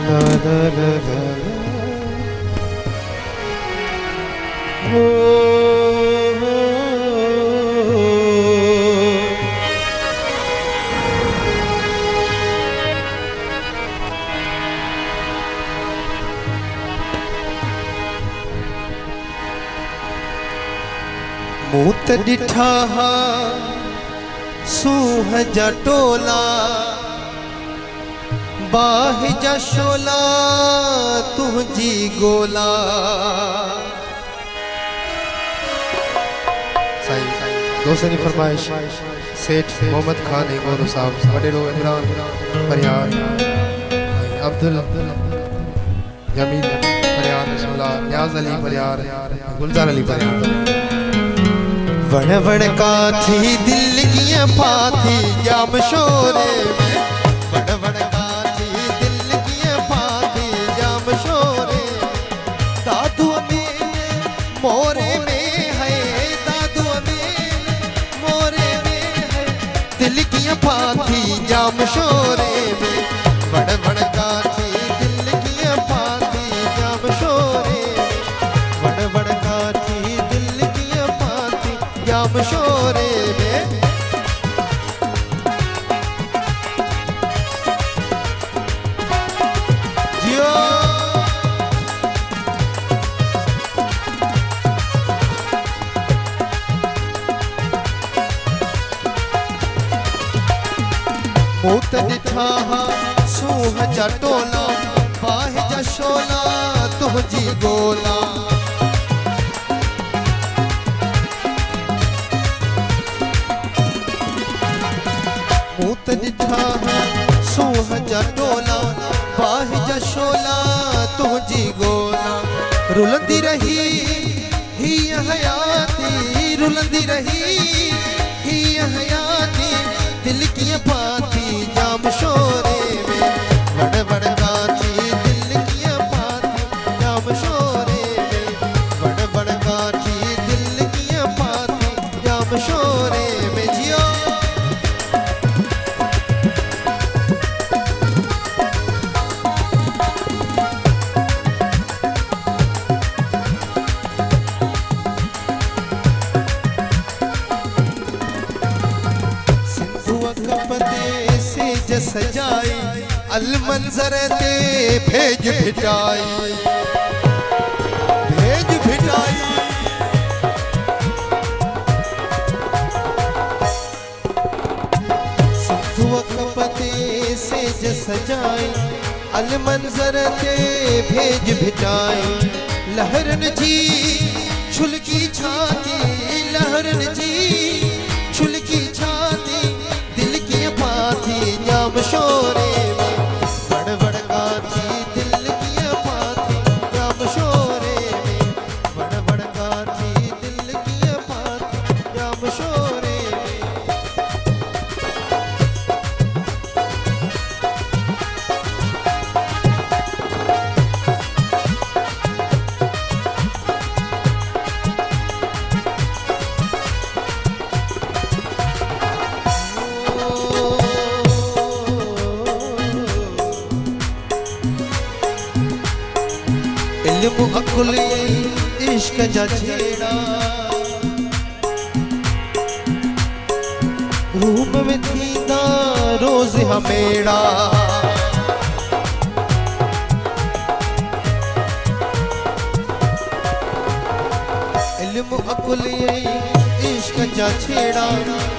ला ला ला ला हो मूत डिठा सूह जा टोला बाह जा शोला तुझी गोला दोस्तों फरमाइश सेठ मोहम्मद खान गोरू साहब वडेरो इमरान परियार अब्दुल जमील परियार न्याज अली परियार गुलजार अली परियार वण वण का थी दिल की फाथी जाम शोरे वण वण का थी दिल की फाथी जाम शोरे दादू में मोरे में है दादू में मोरे में है दिल की फाथी जाम शोरे में वण वण का थी दिल की फाथी जाम शोरे वण वण का थी दिल की जाम शोरे में जियो मूत डिठा सूह जा टोला बाह जा शोला तुझी गोला मूत डिठा सूह जा टोला बाह जा शोला तुझी गोला रुलंदी रही ही हयाती रुलंदी रही ही हयाती दिल की फाती जाम शोरे में वड़ वड़ गाची दिल की फाती जाम शोरे में वड़ वड़ गाची दिल की फाती जाम शोरे में जियो सजाई अल मंजर ते भेज भिटाई भेज भिटाई सिंधु कपते से सजाई अल मंजर ते भेज भिटाई लहरन जी छुलकी छाती लहरन जी छुलकी छाती दिल की फाती जाम शोरे में बड़ बड़ गाची दिल की फाती जाम शोरे में बड़ बड़ गाची दिल की फाती जाम शोरे में इल्म अकुल इश्क जा छेड़ा रूप में थींदा रोज हमेड़ा इल्म अकुल इश्क जा छेड़ा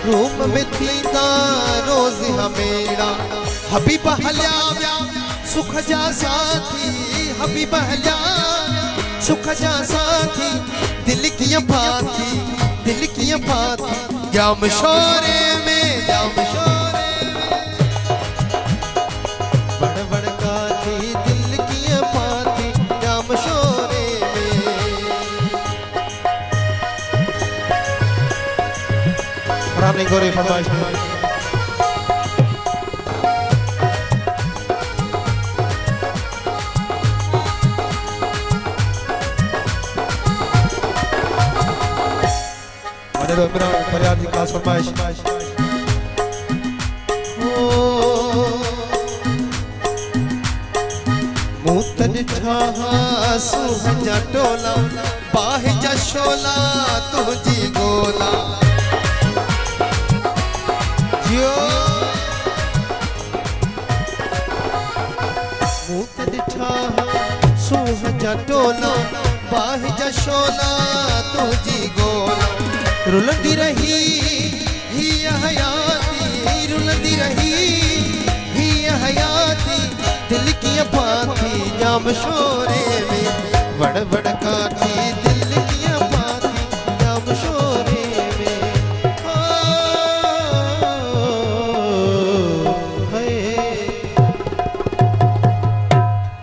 रूप में थींदा रोज हमेड़ा हबीब हल्या सुख जा साथी हबीब हल्या सुख जा साथी दिल की फाती जाम शोरे में जाम शोरे में बड़ बड़ गाची दिल की फाती जाम शोरे में राम ने गोरे फरमाइश फरियाद की खास फरमाइश मूत ॾिठा सूह जा टोला बाहि जा शोला तुझी गोला जियो मूत ॾिठा सूह जा टोला बाहि जा शोला तुझी गोला रुलंदी रही हीअ हयाती रुलंदी रही हीअ हयाती दिल कीअं पाती जाम शोरे में वड़ वड़ काठी